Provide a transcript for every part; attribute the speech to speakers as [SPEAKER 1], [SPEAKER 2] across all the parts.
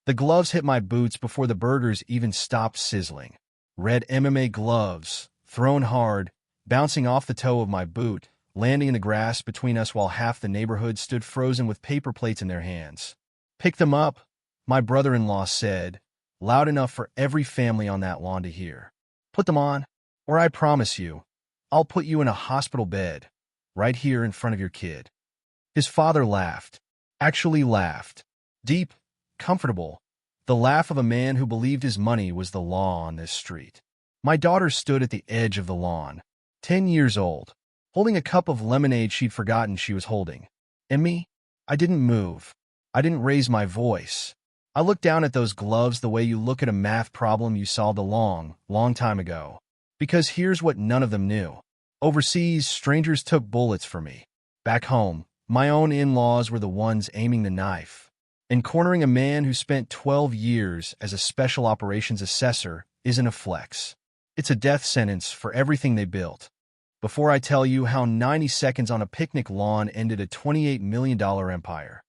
[SPEAKER 1] The gloves hit my boots before the burgers even stopped sizzling. Red MMA gloves, thrown hard, bouncing off the toe of my boot, landing in the grass between us while half the neighborhood stood frozen with paper plates in their hands. "Pick them up," my brother-in-law said, loud enough for every family on that lawn to hear. "Put them on, or I promise you, I'll put you in a hospital bed, right here in front of your kid." His father laughed. Actually laughed. Deep, comfortable. The laugh of a man who believed his money was the law on this street. My daughter stood at the edge of the lawn, 10 years old, holding a cup of lemonade she'd forgotten she was holding. And me? I didn't move. I didn't raise my voice. I looked down at those gloves the way you look at a math problem you solved a long, long time ago. Because here's what none of them knew. Overseas, strangers took bullets for me. Back home, my own in-laws were the ones aiming the knife. And cornering a man who spent 12 years as a special operations assessor isn't a flex. It's a death sentence for everything they built. Before I tell you how 90 seconds on a picnic lawn ended a $28 million empire,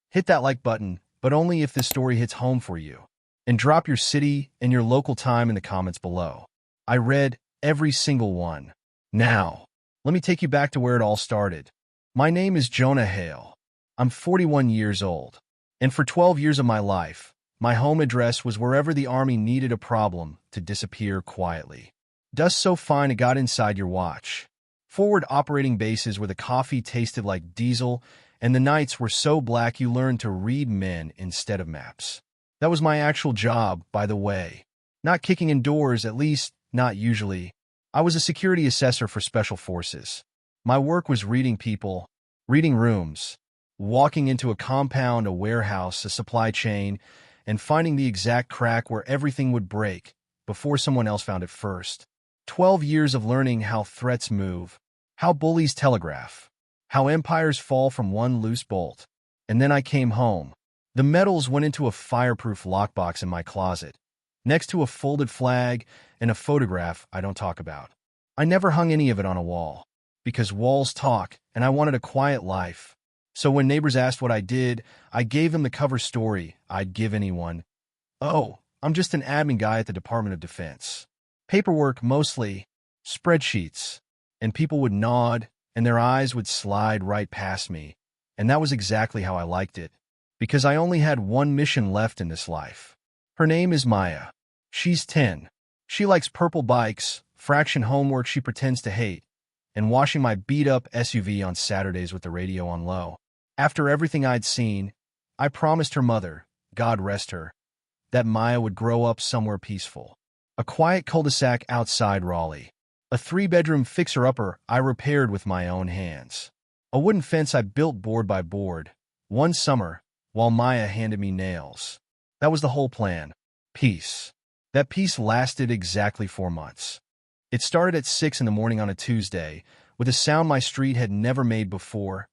[SPEAKER 1] hit that like button, but only if this story hits home for you. And drop your city and your local time in the comments below. I read every single one. Now, let me take you back to where it all started. My name is Jonah Hale. I'm 41 years old. And for 12 years of my life, my home address was wherever the Army needed a problem to disappear quietly. Dust so fine it got inside your watch. Forward operating bases where the coffee tasted like diesel, and the nights were so black you learned to read men instead of maps. That was my actual job, by the way. Not kicking in doors, at least not usually. I was a security assessor for Special Forces. My work was reading people, reading rooms, walking into a compound, a warehouse, a supply chain, and finding the exact crack where everything would break before someone else found it first. 12 years of learning how threats move, how bullies telegraph, how empires fall from one loose bolt. And then I came home. The medals went into a fireproof lockbox in my closet, next to a folded flag and a photograph I don't talk about. I never hung any of it on a wall, because walls talk, and I wanted a quiet life. So when neighbors asked what I did, I gave them the cover story I'd give anyone. "Oh, I'm just an admin guy at the Department of Defense. Paperwork mostly, spreadsheets." And people would nod, and their eyes would slide right past me. And that was exactly how I liked it, because I only had one mission left in this life. Her name is Maya. She's 10. She likes purple bikes, fraction homework she pretends to hate, and washing my beat-up SUV on Saturdays with the radio on low. After everything I'd seen, I promised her mother, God rest her, that Maya would grow up somewhere peaceful. A quiet cul-de-sac outside Raleigh. A 3-bedroom fixer-upper I repaired with my own hands. A wooden fence I built board by board, one summer, while Maya handed me nails. That was the whole plan. Peace. That peace lasted exactly 4 months. It started at 6 in the morning on a Tuesday, with a sound my street had never made before.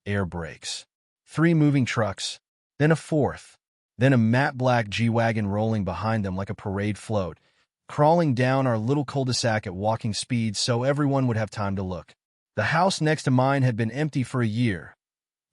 [SPEAKER 1] Air brakes. 3 moving trucks, then a 4th, then a matte black G-Wagon rolling behind them like a parade float, crawling down our little cul-de-sac at walking speed so everyone would have time to look. The house next to mine had been empty for a year.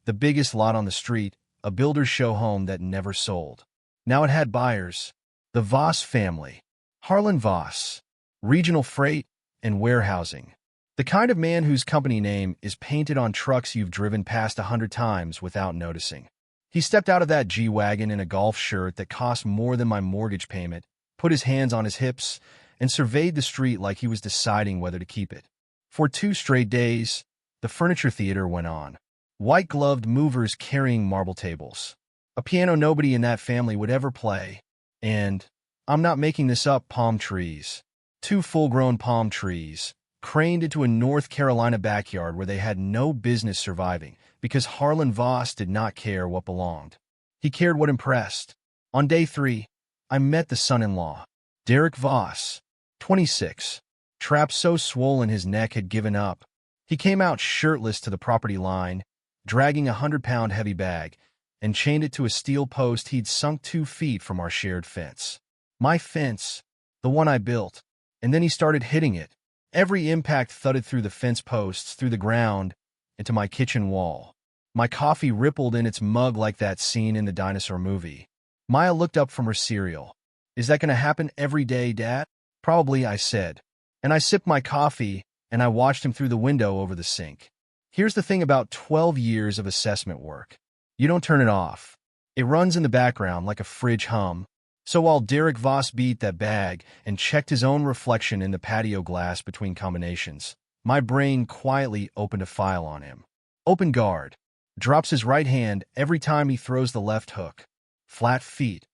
[SPEAKER 1] The biggest lot on the street, a builder's show home that never sold. Now it had buyers. The Voss family. Harlan Voss. Regional freight and warehousing. The kind of man whose company name is painted on trucks you've driven past 100 times without noticing. He stepped out of that G-Wagon in a golf shirt that cost more than my mortgage payment, put his hands on his hips, and surveyed the street like he was deciding whether to keep it. For 2 straight days, the furniture theater went on. White-gloved movers carrying marble tables. A piano nobody in that family would ever play. And, I'm not making this up, palm trees. 2 full-grown palm trees, craned into a North Carolina backyard where they had no business surviving because Harlan Voss did not care what belonged. He cared what impressed. On day 3, I met the son-in-law, Derek Voss, 26, trapped so swollen his neck had given up. He came out shirtless to the property line, dragging a 100-pound heavy bag, and chained it to a steel post he'd sunk 2 feet from our shared fence. My fence, the one I built. And then he started hitting it. Every impact thudded through the fence posts, through the ground, into my kitchen wall. My coffee rippled in its mug like that scene in the dinosaur movie. Maya looked up from her cereal. Is that going to happen every day, Dad? Probably, I said. And I sipped my coffee, and I watched him through the window over the sink. Here's the thing about 12 years of assessment work. You don't turn it off. It runs in the background like a fridge hum. So while Derek Voss beat that bag and checked his own reflection in the patio glass between combinations, my brain quietly opened a file on him. Open guard. Drops his right hand every time he throws the left hook. Flat feet.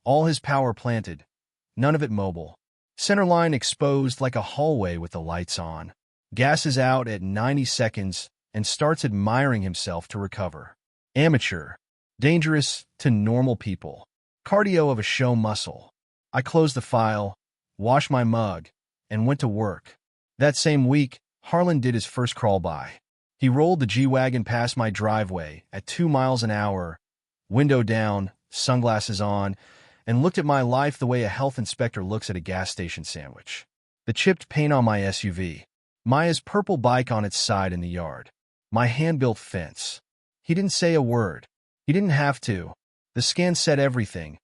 [SPEAKER 1] All his power planted. None of it mobile. Center line exposed like a hallway with the lights on. Gasses out at 90 seconds and starts admiring himself to recover. Amateur. Dangerous to normal people. Cardio of a show muscle. I closed the file, washed my mug, and went to work. That same week, Harlan did his first crawl by. He rolled the G-Wagon past my driveway at 2 miles an hour, window down, sunglasses on, and looked at my life the way a health inspector looks at a gas station sandwich. The chipped paint on my SUV. Maya's purple bike on its side in the yard. My hand-built fence. He didn't say a word. He didn't have to. The scan said everything.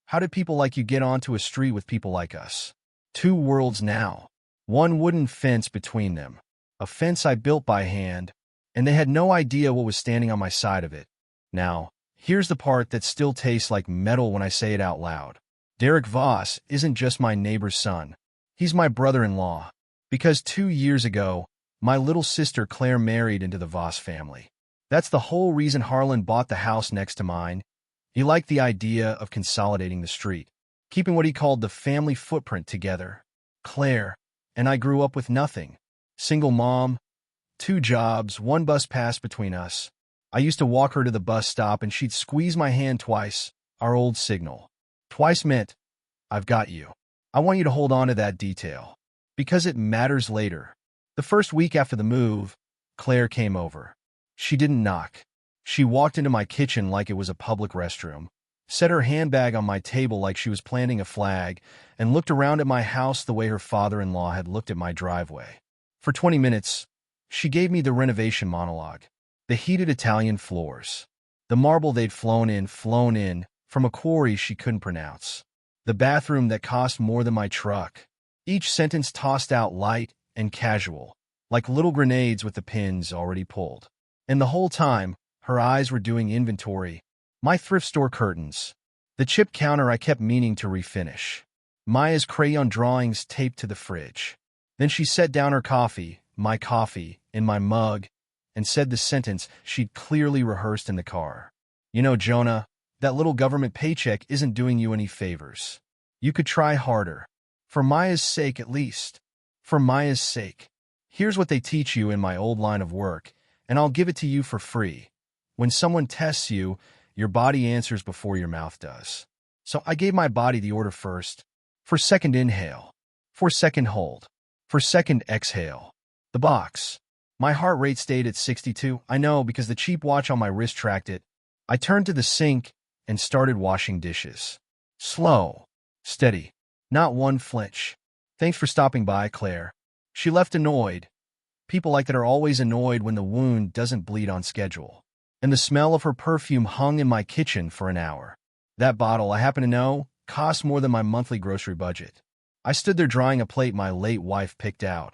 [SPEAKER 1] How did people like you get onto a street with people like us? 2 worlds now. One wooden fence between them. A fence I built by hand, and they had no idea what was standing on my side of it. Now, here's the part that still tastes like metal when I say it out loud. Derek Voss isn't just my neighbor's son. He's my brother-in-law. Because 2 years ago, my little sister Claire married into the Voss family. That's the whole reason Harlan bought the house next to mine. He liked the idea of consolidating the street, keeping what he called the family footprint together. Claire and I grew up with nothing. Single mom, 2 jobs, 1 bus pass between us. I used to walk her to the bus stop and she'd squeeze my hand twice, our old signal. Twice meant, I've got you. I want you to hold on to that detail. Because it matters later. The first week after the move, Claire came over. She didn't knock. She walked into my kitchen like it was a public restroom, set her handbag on my table like she was planting a flag, and looked around at my house the way her father-in-law had looked at my driveway. For 20 minutes, she gave me the renovation monologue. The heated Italian floors. The marble they'd flown in from a quarry she couldn't pronounce. The bathroom that cost more than my truck. Each sentence tossed out light and casual, like little grenades with the pins already pulled. And the whole time, her eyes were doing inventory. My thrift store curtains. The chip counter I kept meaning to refinish. Maya's crayon drawings taped to the fridge. Then she set down her coffee, my coffee, in my mug, and said the sentence she'd clearly rehearsed in the car. You know, Jonah, that little government paycheck isn't doing you any favors. You could try harder. For Maya's sake, at least. For Maya's sake. Here's what they teach you in my old line of work, and I'll give it to you for free. When someone tests you, your body answers before your mouth does. So I gave my body the order first. For second inhale. For second hold. For second exhale. The box. My heart rate stayed at 62. I know, because the cheap watch on my wrist tracked it. I turned to the sink and started washing dishes. Slow. Steady. Not one flinch. Thanks for stopping by, Claire. She left annoyed. People like that are always annoyed when the wound doesn't bleed on schedule. And the smell of her perfume hung in my kitchen for an hour. That bottle, I happen to know, cost more than my monthly grocery budget. I stood there drying a plate my late wife picked out,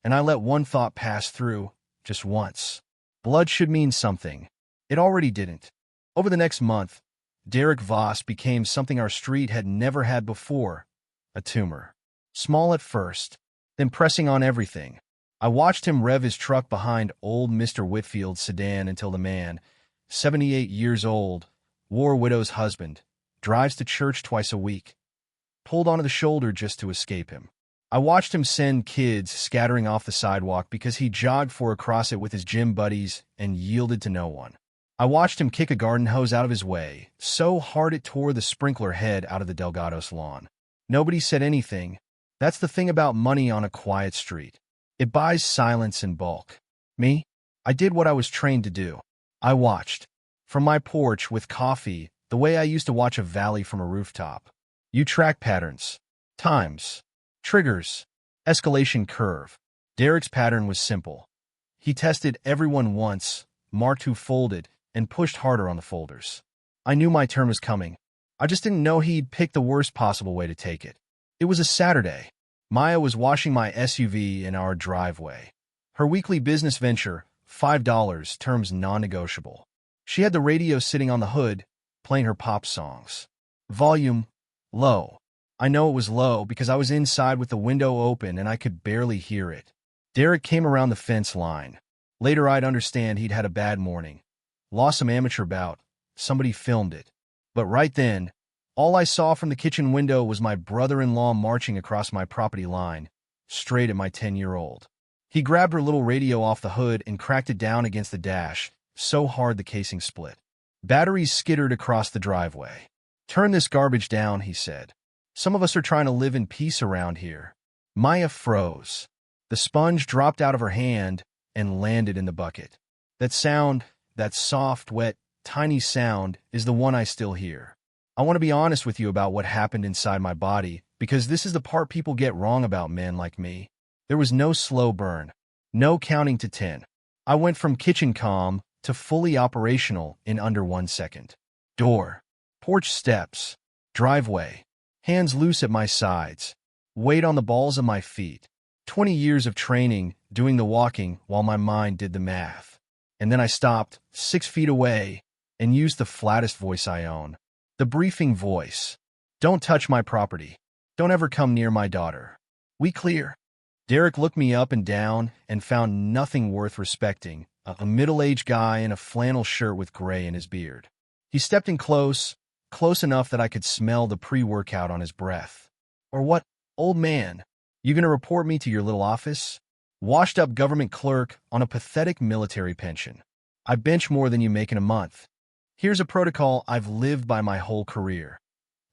[SPEAKER 1] and I let one thought pass through, just once. Blood should mean something. It already didn't. Over the next month, Derek Voss became something our street had never had before, a tumor. Small at first, then pressing on everything. I watched him rev his truck behind old Mr. Whitfield's sedan until the man, 78 years old, war widow's husband, drives to church twice a week, pulled onto the shoulder just to escape him. I watched him send kids scattering off the sidewalk because he jogged 4 across it with his gym buddies and yielded to no one. I watched him kick a garden hose out of his way, so hard it tore the sprinkler head out of the Delgados lawn. Nobody said anything. That's the thing about money on a quiet street. It buys silence in bulk. Me? I did what I was trained to do. I watched. From my porch with coffee, the way I used to watch a valley from a rooftop. You track patterns. Times. Triggers. Escalation curve. Derek's pattern was simple. He tested everyone once, marked who folded, and pushed harder on the folders. I knew my turn was coming. I just didn't know he'd pick the worst possible way to take it. It was a Saturday. Maya was washing my SUV in our driveway. Her weekly business venture, $5, terms non-negotiable. She had the radio sitting on the hood, playing her pop songs. Volume low. I know it was low because I was inside with the window open and I could barely hear it. Derek came around the fence line. Later I'd understand he'd had a bad morning. Lost some amateur bout. Somebody filmed it. But right then, all I saw from the kitchen window was my brother-in-law marching across my property line, straight at my 10-year-old. He grabbed her little radio off the hood and cracked it down against the dash, so hard the casing split. Batteries skittered across the driveway. "Turn this garbage down," he said. "Some of us are trying to live in peace around here." Maya froze. The sponge dropped out of her hand and landed in the bucket. That sound, that soft, wet, tiny sound, is the one I still hear. I want to be honest with you about what happened inside my body, because this is the part people get wrong about men like me. There was no slow burn, no counting to 10. I went from kitchen calm to fully operational in under 1 second. Door, porch steps, driveway, hands loose at my sides, weight on the balls of my feet. 20 years of training, doing the walking while my mind did the math. And then I stopped, 6 feet away, and used the flattest voice I own. The briefing voice. "Don't touch my property. Don't ever come near my daughter. We clear?" Derek looked me up and down and found nothing worth respecting, a middle-aged guy in a flannel shirt with gray in his beard. He stepped in close enough that I could smell the pre-workout on his breath. "Or what, old man? You gonna report me to your little office? Washed-up government clerk on a pathetic military pension. I bench more than you make in a month. Here's a protocol I've lived by my whole career.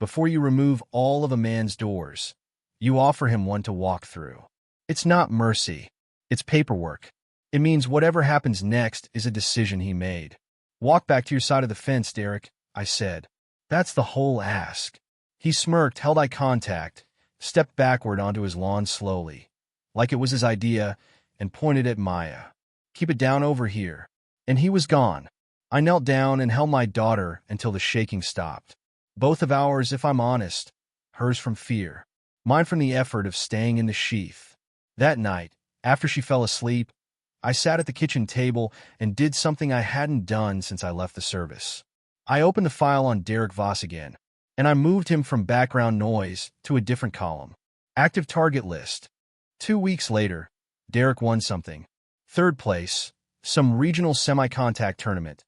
[SPEAKER 1] Before you remove all of a man's doors, you offer him one to walk through. It's not mercy. It's paperwork. It means whatever happens next is a decision he made. Walk back to your side of the fence, Derek," I said. "That's the whole ask." He smirked, held eye contact, stepped backward onto his lawn slowly, like it was his idea, and pointed at Maya. "Keep it down over here." And he was gone. I knelt down and held my daughter until the shaking stopped. Both of ours, if I'm honest. Hers from fear. Mine from the effort of staying in the sheath. That night, after she fell asleep, I sat at the kitchen table and did something I hadn't done since I left the service. I opened the file on Derek Voss again, and I moved him from background noise to a different column. Active target list. 2 weeks later, Derek won something. 3rd place, some regional semi-contact tournament.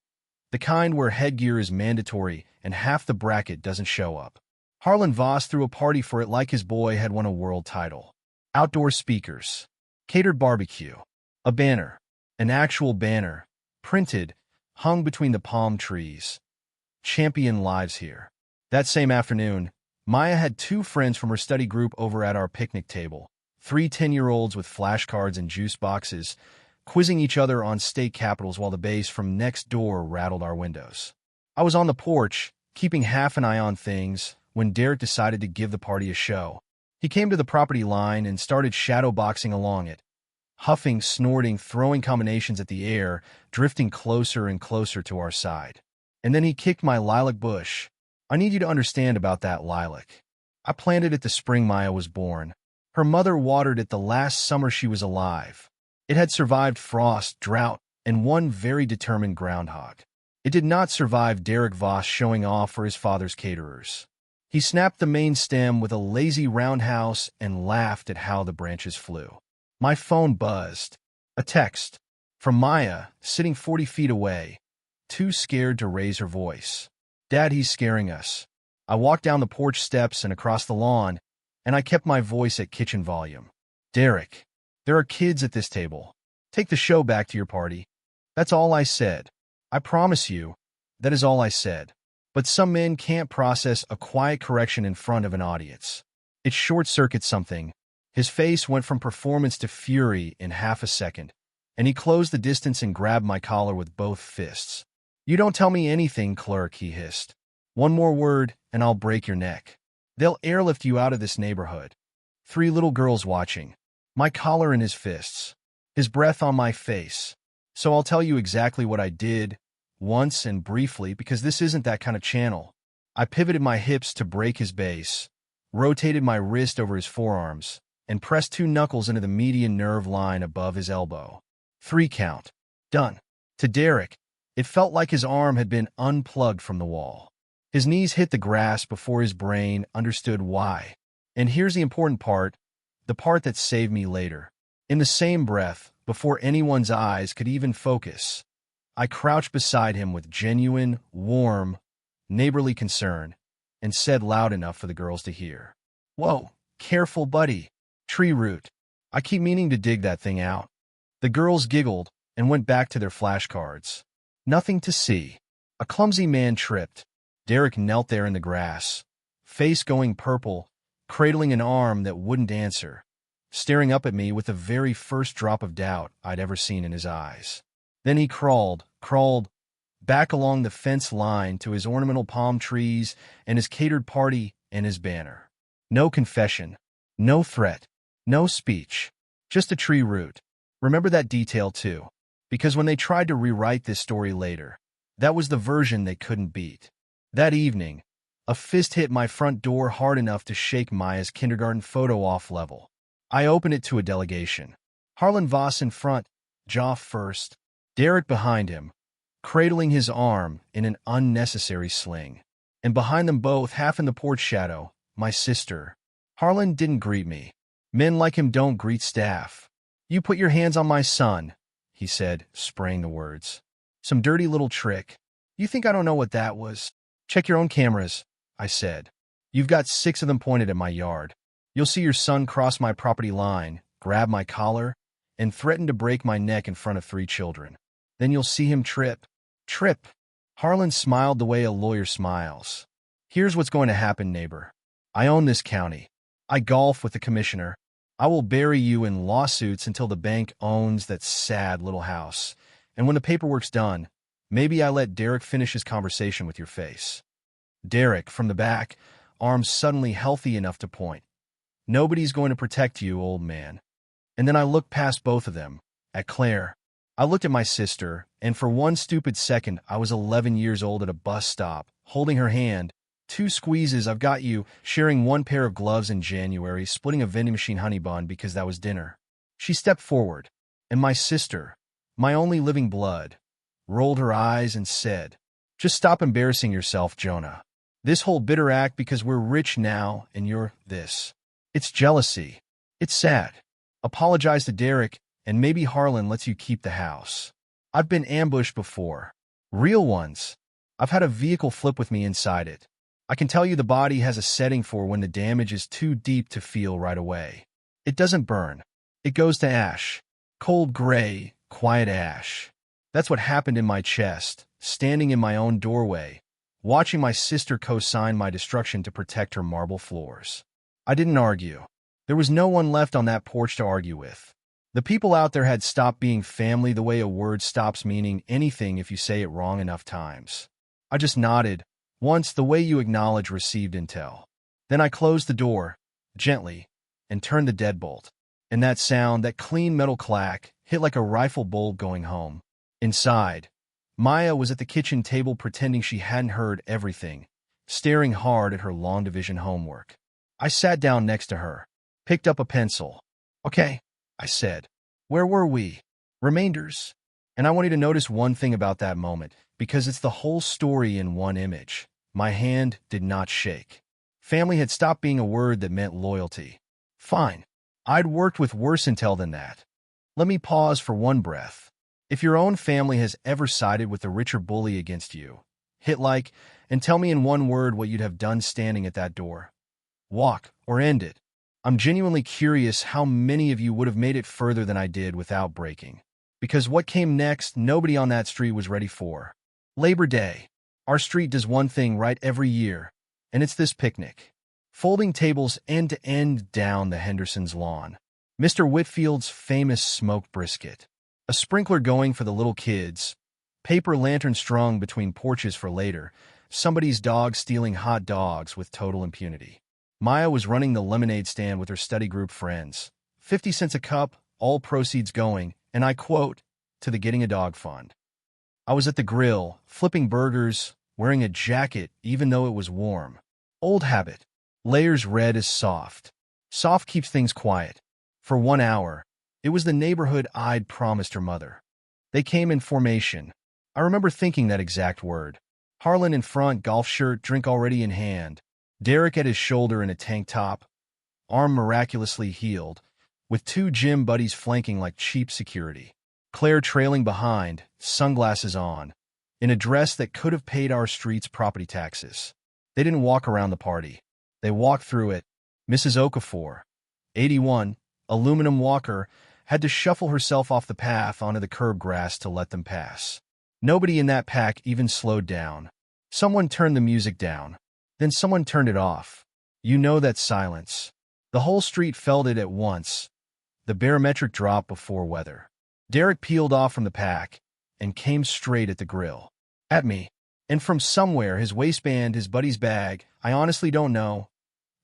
[SPEAKER 1] The kind where headgear is mandatory and half the bracket doesn't show up. Harlan Voss threw a party for it like his boy had won a world title. Outdoor speakers. Catered barbecue. A banner. An actual banner. Printed. Hung between the palm trees. "Champion lives here." That same afternoon, Maya had 2 friends from her study group over at our picnic table. 3 10-year-olds with flashcards and juice boxes, quizzing each other on state capitals while the bass from next door rattled our windows. I was on the porch, keeping half an eye on things, when Derek decided to give the party a show. He came to the property line and started shadowboxing along it, huffing, snorting, throwing combinations at the air, drifting closer and closer to our side. And then he kicked my lilac bush. I need you to understand about that lilac. I planted it the spring Maya was born. Her mother watered it the last summer she was alive. It had survived frost, drought, and one very determined groundhog. It did not survive Derek Voss showing off for his father's caterers. He snapped the main stem with a lazy roundhouse and laughed at how the branches flew. My phone buzzed. A text. From Maya, sitting 40 feet away, too scared to raise her voice. "Dad, he's scaring us." I walked down the porch steps and across the lawn, and I kept my voice at kitchen volume. "Derek, there are kids at this table. Take the show back to your party." That's all I said. I promise you, that is all I said. But some men can't process a quiet correction in front of an audience. It short-circuits something. His face went from performance to fury in half a second, and he closed the distance and grabbed my collar with both fists. "You don't tell me anything, clerk," he hissed. "One more word, and I'll break your neck. They'll airlift you out of this neighborhood." 3 little girls watching. My collar in his fists. His breath on my face. So I'll tell you exactly what I did, once and briefly, because this isn't that kind of channel. I pivoted my hips to break his base, rotated my wrist over his forearms, and pressed 2 knuckles into the median nerve line above his elbow. 3 count. Done. To Derek, it felt like his arm had been unplugged from the wall. His knees hit the grass before his brain understood why. And here's the important part, the part that saved me later. In the same breath, before anyone's eyes could even focus, I crouched beside him with genuine, warm, neighborly concern and said loud enough for the girls to hear. "Whoa, careful, buddy. Tree root. I keep meaning to dig that thing out." The girls giggled and went back to their flashcards. Nothing to see. A clumsy man tripped. Derek knelt there in the grass, face going purple, cradling an arm that wouldn't answer, staring up at me with the very first drop of doubt I'd ever seen in his eyes. Then he crawled back along the fence line to his ornamental palm trees and his catered party and his banner. No confession, no threat, no speech, just a tree root. Remember that detail too, because when they tried to rewrite this story later, that was the version they couldn't beat. That evening, a fist hit my front door hard enough to shake Maya's kindergarten photo off level. I opened it to a delegation. Harlan Voss in front, jaw first, Derek behind him, cradling his arm in an unnecessary sling. And behind them both, half in the porch shadow, my sister. Harlan didn't greet me. Men like him don't greet staff. "You put your hands on my son," he said, spraying the words. "Some dirty little trick. You think I don't know what that was? Check your own cameras," I said. "You've got 6 of them pointed at my yard. You'll see your son cross my property line, grab my collar, and threaten to break my neck in front of 3 children. Then you'll see him trip." Trip. Harlan smiled the way a lawyer smiles. "Here's what's going to happen, neighbor. I own this county. I golf with the commissioner. I will bury you in lawsuits until the bank owns that sad little house. And when the paperwork's done, maybe I let Derek finish his conversation with your face." Derek, from the back, arms suddenly healthy enough to point. "Nobody's going to protect you, old man." And then I looked past both of them, at Claire. I looked at my sister, and for one stupid second, I was 11 years old at a bus stop, holding her hand. 2 squeezes, I've got you, sharing 1 pair of gloves in January, splitting a vending machine honey bun because that was dinner. She stepped forward, and my sister, my only living blood, rolled her eyes and said, "Just stop embarrassing yourself, Jonah. This whole bitter act because we're rich now and you're this. It's jealousy. It's sad. Apologize to Derek, and maybe Harlan lets you keep the house." I've been ambushed before. Real ones. I've had a vehicle flip with me inside it. I can tell you the body has a setting for when the damage is too deep to feel right away. It doesn't burn. It goes to ash. Cold gray, quiet ash. That's what happened in my chest, standing in my own doorway, watching my sister co-sign my destruction to protect her marble floors. I didn't argue. There was no one left on that porch to argue with. The people out there had stopped being family the way a word stops meaning anything if you say it wrong enough times. I just nodded, once the way you acknowledge received intel. Then I closed the door, gently, and turned the deadbolt. And that sound, that clean metal clack, hit like a rifle bolt going home. Inside, Maya was at the kitchen table pretending she hadn't heard everything, staring hard at her long division homework. I sat down next to her, picked up a pencil. "Okay," I said. "Where were we?" "Remainders." And I want you to notice one thing about that moment, because it's the whole story in one image. My hand did not shake. Family had stopped being a word that meant loyalty. Fine. I'd worked with worse intel than that. Let me pause for one breath. If your own family has ever sided with the richer bully against you, hit like and tell me in one word what you'd have done standing at that door. Walk or end it. I'm genuinely curious how many of you would have made it further than I did without breaking. Because what came next, nobody on that street was ready for. Labor Day. Our street does one thing right every year, and it's this picnic. Folding tables end to end down the Hendersons' lawn. Mr. Whitfield's famous smoked brisket. A sprinkler going for the little kids. Paper lantern strung between porches for later. Somebody's dog stealing hot dogs with total impunity. Maya was running the lemonade stand with her study group friends. 50 cents a cup, all proceeds going, and I quote, to the Getting a Dog Fund. I was at the grill, flipping burgers, wearing a jacket even though it was warm. Old habit. Layers red as soft. Soft keeps things quiet. For 1 hour, it was the neighborhood I'd promised her mother. They came in formation. I remember thinking that exact word. Harlan in front, golf shirt, drink already in hand. Derek at his shoulder in a tank top, arm miraculously healed, with 2 gym buddies flanking like cheap security. Claire trailing behind, sunglasses on, in a dress that could have paid our street's property taxes. They didn't walk around the party. They walked through it. Mrs. Okafor, 81, aluminum walker, had to shuffle herself off the path onto the curb grass to let them pass. Nobody in that pack even slowed down. Someone turned the music down. Then someone turned it off. You know that silence. The whole street felt it at once. The barometric drop before weather. Derek peeled off from the pack and came straight at the grill. At me. And from somewhere, his waistband, his buddy's bag, I honestly don't know,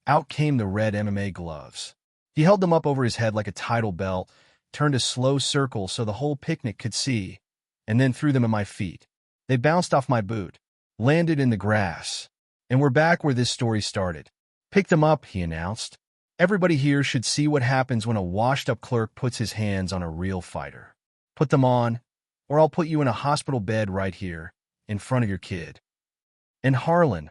[SPEAKER 1] out came the red MMA gloves. He held them up over his head like a tidal belt, turned a slow circle so the whole picnic could see, and then threw them at my feet. They bounced off my boot, landed in the grass, and we're back where this story started. Pick them up, he announced. Everybody here should see what happens when a washed-up clerk puts his hands on a real fighter. Put them on, or I'll put you in a hospital bed right here, in front of your kid. And Harlan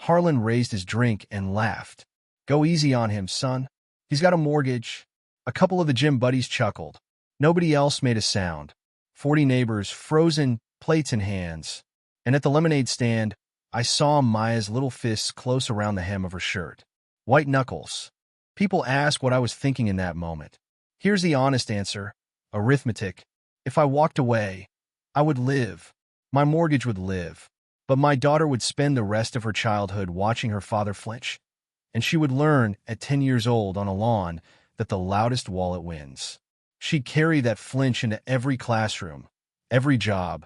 [SPEAKER 1] raised his drink and laughed. Go easy on him, son. He's got a mortgage. A couple of the gym buddies chuckled. Nobody else made a sound. 40 neighbors, frozen, plates in hands. And at the lemonade stand, I saw Maya's little fists close around the hem of her shirt. White knuckles. People ask what I was thinking in that moment. Here's the honest answer. Arithmetic. If I walked away, I would live. My mortgage would live. But my daughter would spend the rest of her childhood watching her father flinch. And she would learn, at 10 years old on a lawn, that the loudest wallet wins. She'd carry that flinch into every classroom, every job,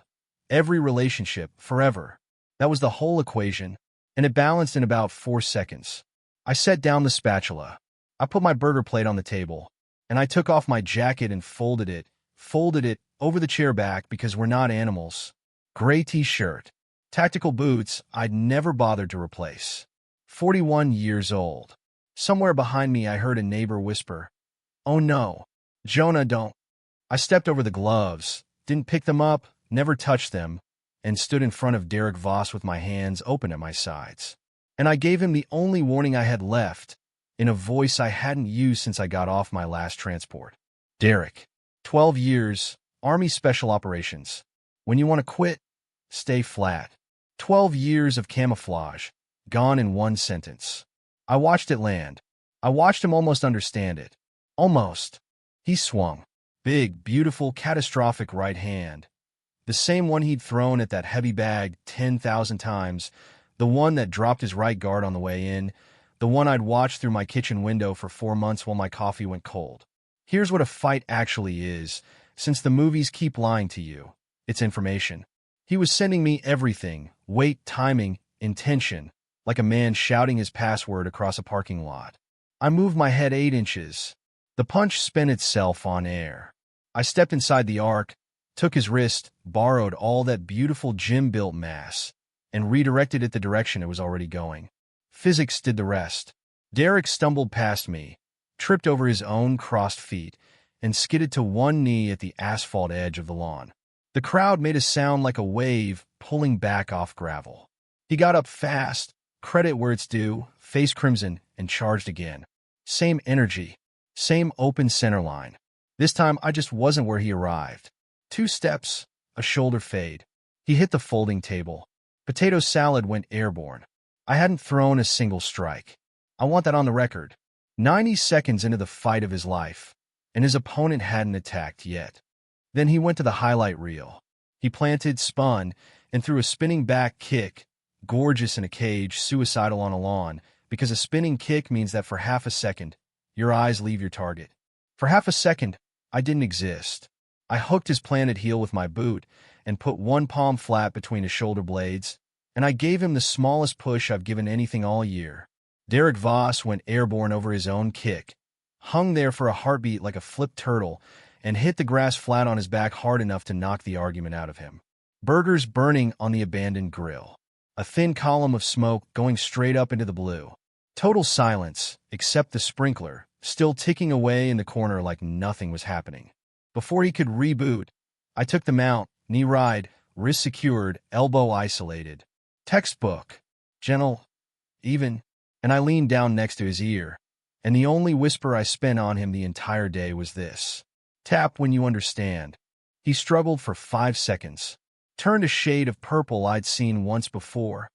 [SPEAKER 1] every relationship, forever. That was the whole equation, and it balanced in about 4 seconds. I set down the spatula. I put my burger plate on the table, and I took off my jacket and folded it over the chair back because we're not animals. Gray t-shirt, tactical boots I'd never bothered to replace. 41 years old. Somewhere behind me I heard a neighbor whisper, "Oh no, Jonah, don't." I stepped over the gloves, didn't pick them up, never touched them, and stood in front of Derek Voss with my hands open at my sides. And I gave him the only warning I had left, in a voice I hadn't used since I got off my last transport. Derek, 12 years, Army Special Operations. When you want to quit, stay flat. 12 years of camouflage, gone in one sentence. I watched it land. I watched him almost understand it. Almost. He swung. Big, beautiful, catastrophic right hand. The same one he'd thrown at that heavy bag 10,000 times. The one that dropped his right guard on the way in. The one I'd watched through my kitchen window for 4 months while my coffee went cold. Here's what a fight actually is, since the movies keep lying to you. It's information. He was sending me everything, weight, timing, intention, like a man shouting his password across a parking lot. I moved my head 8 inches. The punch spent itself on air. I stepped inside the arc, took his wrist, borrowed all that beautiful gym-built mass, and redirected it the direction it was already going. Physics did the rest. Derek stumbled past me, tripped over his own crossed feet, and skidded to one knee at the asphalt edge of the lawn. The crowd made a sound like a wave pulling back off gravel. He got up fast, credit where it's due, face crimson, and charged again. Same energy, same open center line. This time I just wasn't where he arrived. 2 steps, a shoulder fade. He hit the folding table. Potato salad went airborne. I hadn't thrown a single strike. I want that on the record. 90 seconds into the fight of his life, and his opponent hadn't attacked yet. Then he went to the highlight reel. He planted, spun, and threw a spinning back kick, gorgeous in a cage, suicidal on a lawn, because a spinning kick means that for half a second, your eyes leave your target. For half a second, I didn't exist. I hooked his planted heel with my boot and put one palm flat between his shoulder blades, and I gave him the smallest push I've given anything all year. Derek Voss went airborne over his own kick, hung there for a heartbeat like a flipped turtle, and hit the grass flat on his back hard enough to knock the argument out of him. Burgers burning on the abandoned grill. a thin column of smoke going straight up into the blue. Total silence, except the sprinkler, still ticking away in the corner like nothing was happening. Before he could reboot, I took the mount, knee ride, wrist secured, elbow isolated. Textbook. Gentle, even, and I leaned down next to his ear, and the only whisper I spent on him the entire day was this: tap when you understand. He struggled for 5 seconds, turned a shade of purple I'd seen once before,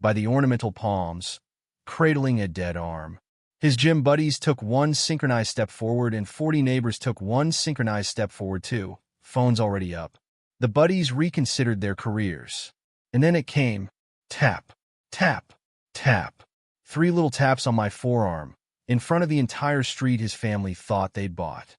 [SPEAKER 1] by the ornamental palms, cradling a dead arm. His gym buddies took one synchronized step forward, and 40 neighbors took one synchronized step forward too, phones already up. The buddies reconsidered their careers. And then it came. Tap, tap, tap. 3 little taps on my forearm, in front of the entire street his family thought they'd bought.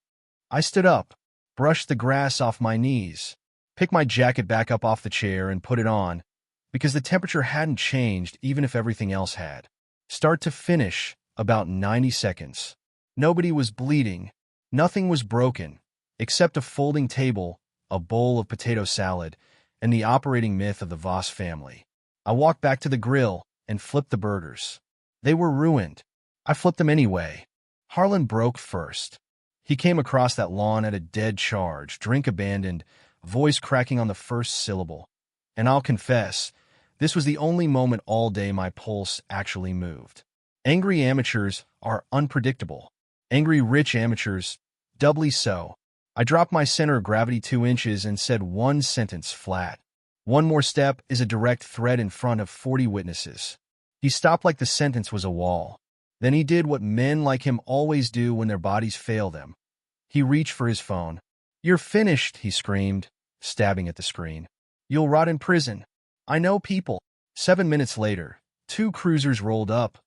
[SPEAKER 1] I stood up, brushed the grass off my knees, picked my jacket back up off the chair and put it on, because the temperature hadn't changed even if everything else had. Start to finish, about 90 seconds. Nobody was bleeding. Nothing was broken, except a folding table, a bowl of potato salad, and the operating myth of the Voss family. I walked back to the grill and flipped the burgers. They were ruined. I flipped them anyway. Harlan broke first. He came across that lawn at a dead charge, drink abandoned, voice cracking on the first syllable. And I'll confess, this was the only moment all day my pulse actually moved. Angry amateurs are unpredictable. Angry rich amateurs, doubly so. I dropped my center of gravity 2 inches and said one sentence flat. One more step is a direct threat in front of 40 witnesses. He stopped like the sentence was a wall. Then he did what men like him always do when their bodies fail them. He reached for his phone. "You're finished," he screamed, stabbing at the screen. "You'll rot in prison. I know people." 7 minutes later, 2 cruisers rolled up.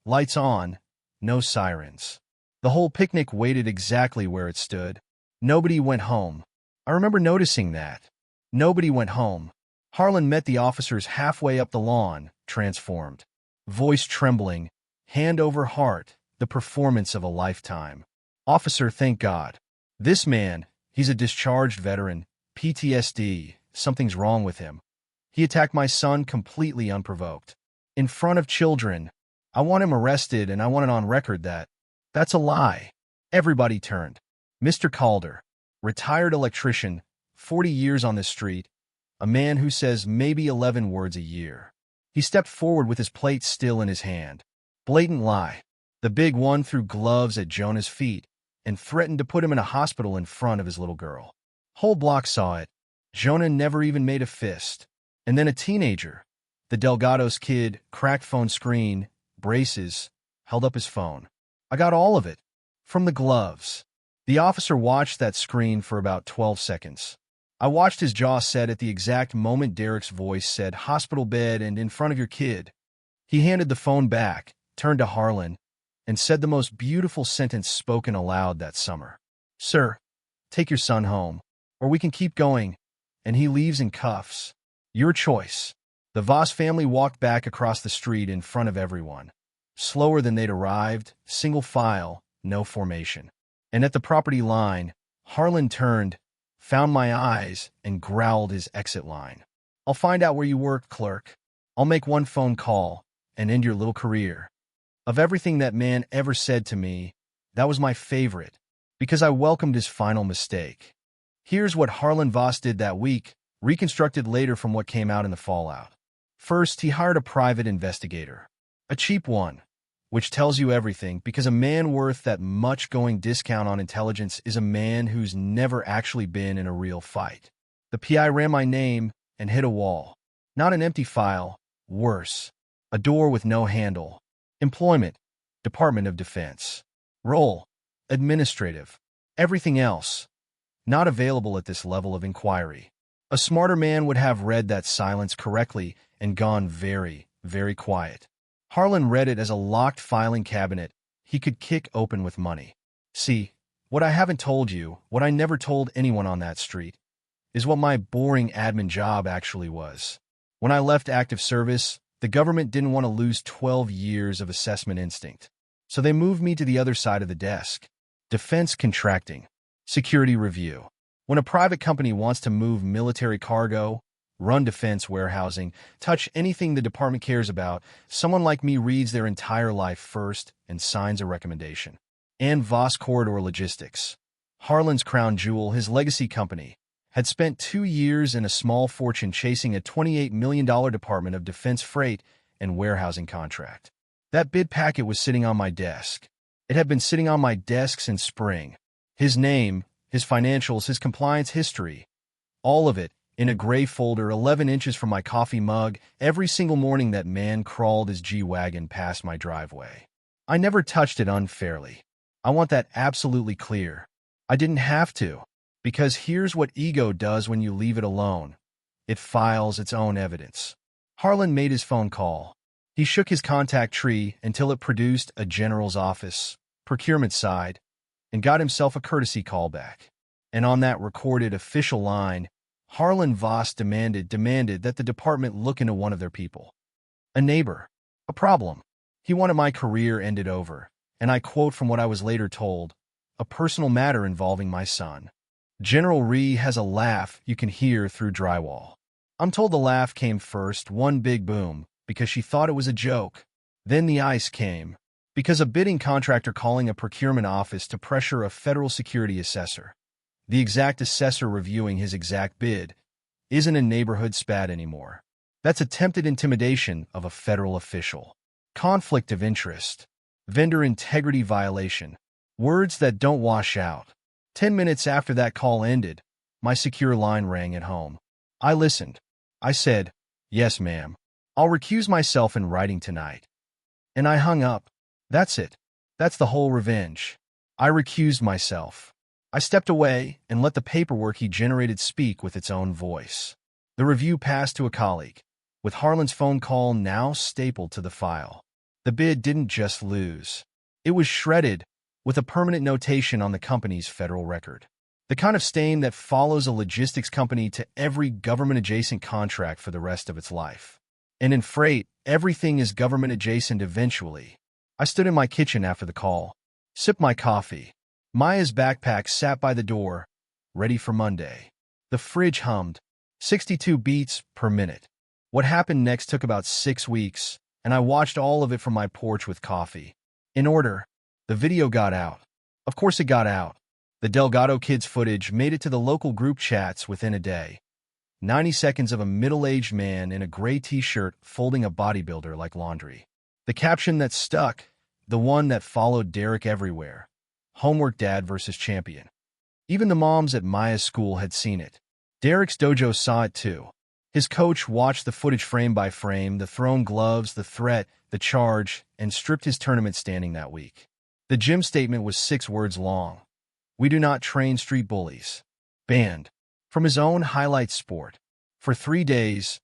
[SPEAKER 1] Lights on, no sirens. The whole picnic waited exactly where it stood. Nobody went home. I remember noticing that. Nobody went home. Harlan met the officers halfway up the lawn, transformed. Voice trembling, hand over heart, the performance of a lifetime. "Officer, thank God. This man, he's a discharged veteran, PTSD, something's wrong with him. He attacked my son completely unprovoked. In front of children. I want him arrested, and I want it on record that that's a lie." Everybody turned. Mr. Calder, retired electrician, 40 years on this street, a man who says maybe 11 words a year. He stepped forward with his plate still in his hand. Blatant lie. The big one threw gloves at Jonah's feet and threatened to put him in a hospital in front of his little girl. Whole block saw it. Jonah never even made a fist. And then a teenager, the Delgado's kid, cracked phone screen, braces, held up his phone. I got all of it. From the gloves. The officer watched that screen for about 12 seconds. I watched his jaw set at the exact moment Derek's voice said hospital bed and in front of your kid. He handed the phone back, turned to Harlan, and said the most beautiful sentence spoken aloud that summer. "Sir, take your son home, or we can keep going, and he leaves in cuffs. Your choice." The Voss family walked back across the street in front of everyone. Slower than they'd arrived, single file, no formation. And at the property line, Harlan turned, found my eyes, and growled his exit line. "I'll find out where you work, clerk. I'll make one phone call and end your little career." Of everything that man ever said to me, that was my favorite, because I welcomed his final mistake. Here's what Harlan Voss did that week, reconstructed later from what came out in the fallout. First, he hired a private investigator. A cheap one, which tells you everything, because a man worth that much going discount on intelligence is a man who's never actually been in a real fight. The PI ran my name and hit a wall. Not an empty file, worse. A door with no handle. Employment, Department of Defense. Role, administrative. Everything else, not available at this level of inquiry. A smarter man would have read that silence correctly and gone very, very quiet. Harlan read it as a locked filing cabinet he could kick open with money. See, what I haven't told you, what I never told anyone on that street, is what my boring admin job actually was. When I left active service, the government didn't want to lose 12 years of assessment instinct. So they moved me to the other side of the desk. Defense contracting. Security review. When a private company wants to move military cargo, run defense warehousing, touch anything the department cares about. Someone like me reads their entire life first and signs a recommendation. And Voss Corridor Logistics, Harlan's crown jewel, his legacy company, had spent 2 years and a small fortune chasing a $28 million Department of Defense freight and warehousing contract. That bid packet was sitting on my desk. It had been sitting on my desk since spring. His name, his financials, his compliance history, all of it in a gray folder 11 inches from my coffee mug every single morning that man crawled his G-Wagon past my driveway. I never touched it unfairly. I want that absolutely clear. I didn't have to, because here's what ego does when you leave it alone. It files its own evidence. Harlan made his phone call. He shook his contact tree until it produced a general's office, procurement side, and got himself a courtesy callback. And on that recorded official line, Harlan Voss demanded that the department look into one of their people. A neighbor. A problem. He wanted my career ended over, and I quote from what I was later told, a personal matter involving my son. General Rhee has a laugh you can hear through drywall. I'm told the laugh came first, one big boom, because she thought it was a joke. Then the ice came, because a bidding contractor calling a procurement office to pressure a federal security assessor. The exact assessor reviewing his exact bid isn't a neighborhood spat anymore. That's attempted intimidation of a federal official. Conflict of interest. Vendor integrity violation. Words that don't wash out. 10 minutes after that call ended, my secure line rang at home. I listened. I said, "Yes, ma'am. I'll recuse myself in writing tonight." And I hung up. That's it. That's the whole revenge. I recused myself. I stepped away and let the paperwork he generated speak with its own voice. The review passed to a colleague, with Harlan's phone call now stapled to the file. The bid didn't just lose. It was shredded, with a permanent notation on the company's federal record. The kind of stain that follows a logistics company to every government-adjacent contract for the rest of its life. And in freight, everything is government-adjacent eventually. I stood in my kitchen after the call, sipped my coffee. Maya's backpack sat by the door, ready for Monday. The fridge hummed, 62 beats per minute. What happened next took about 6 weeks, and I watched all of it from my porch with coffee. In order, the video got out. Of course it got out. The Delgado kids footage made it to the local group chats within a day. 90 seconds of a middle-aged man in a gray t-shirt folding a bodybuilder like laundry. The caption that stuck, the one that followed Derek everywhere. Homework dad versus champion. Even the moms at Maya's school had seen it. Derek's dojo saw it too. His coach watched the footage frame by frame, the thrown gloves, the threat, the charge, and stripped his tournament standing that week. The gym statement was 6 words long. We do not train street bullies. Banned. From his own highlight sport. For 3 days,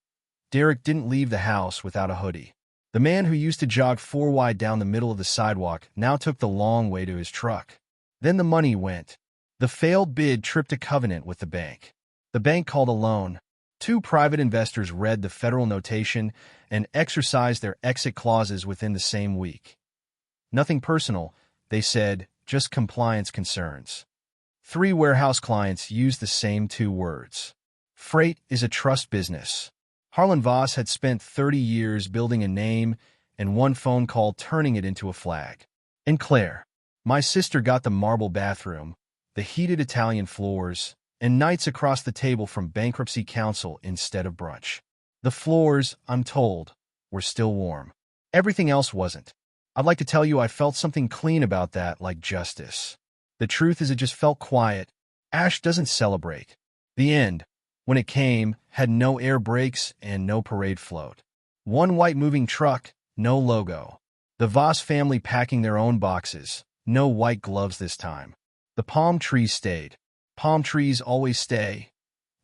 [SPEAKER 1] Derek didn't leave the house without a hoodie. The man who used to jog 4 wide down the middle of the sidewalk now took the long way to his truck. Then the money went. The failed bid tripped a covenant with the bank. The bank called a loan. 2 private investors read the federal notation and exercised their exit clauses within the same week. Nothing personal, they said, just compliance concerns. 3 warehouse clients used the same 2 words. Freight is a trust business. Harlan Voss had spent 30 years building a name and one phone call turning it into a flag. And Claire, my sister, got the marble bathroom, the heated Italian floors, and nights across the table from bankruptcy counsel instead of brunch. The floors, I'm told, were still warm. Everything else wasn't. I'd like to tell you I felt something clean about that, like justice. The truth is it just felt quiet. Ash doesn't celebrate. The end, when it came, had no air brakes and no parade float. One white moving truck, no logo. The Voss family packing their own boxes, no white gloves this time. The palm trees stayed. Palm trees always stay.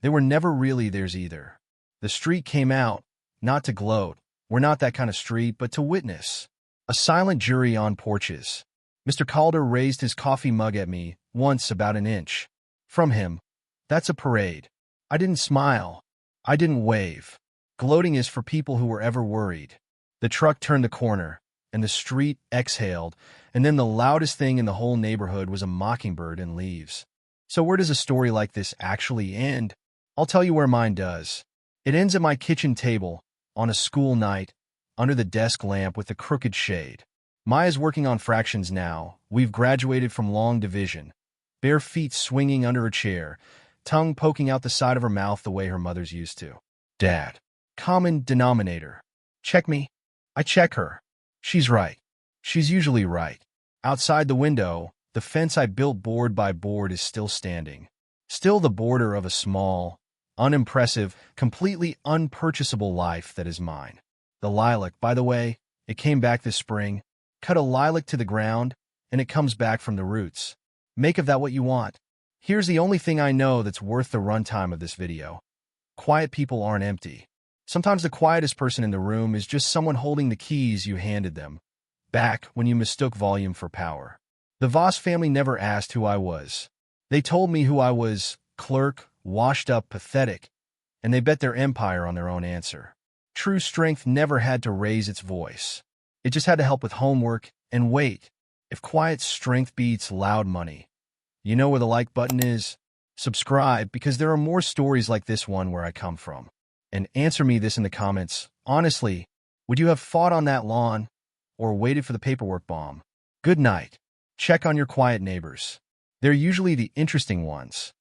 [SPEAKER 1] They were never really theirs either. The street came out, not to gloat. We're not that kind of street, but to witness. A silent jury on porches. Mr. Calder raised his coffee mug at me, once about an inch. From him, that's a parade. I didn't smile. I didn't wave. Gloating is for people who were ever worried. The truck turned the corner, and the street exhaled, and then the loudest thing in the whole neighborhood was a mockingbird in leaves. So where does a story like this actually end? I'll tell you where mine does. It ends at my kitchen table, on a school night, under the desk lamp with a crooked shade. Maya's working on fractions now. We've graduated from long division. Bare feet swinging under her chair, tongue poking out the side of her mouth the way her mother's used to. Dad. Common denominator. Check me. I check her. She's right. She's usually right. Outside the window, the fence I built board by board is still standing. Still the border of a small, unimpressive, completely unpurchasable life that is mine. The lilac, by the way, it came back this spring. Cut a lilac to the ground, and it comes back from the roots. Make of that what you want. Here's the only thing I know that's worth the runtime of this video. Quiet people aren't empty. Sometimes the quietest person in the room is just someone holding the keys you handed them, back when you mistook volume for power. The Voss family never asked who I was. They told me who I was: clerk, washed up, pathetic, and they bet their empire on their own answer. True strength never had to raise its voice. It just had to help with homework and wait. If quiet strength beats loud money, you know where the like button is? Subscribe, because there are more stories like this one where I come from. And answer me this in the comments. Honestly, would you have fought on that lawn or waited for the paperwork bomb? Good night. Check on your quiet neighbors. They're usually the interesting ones.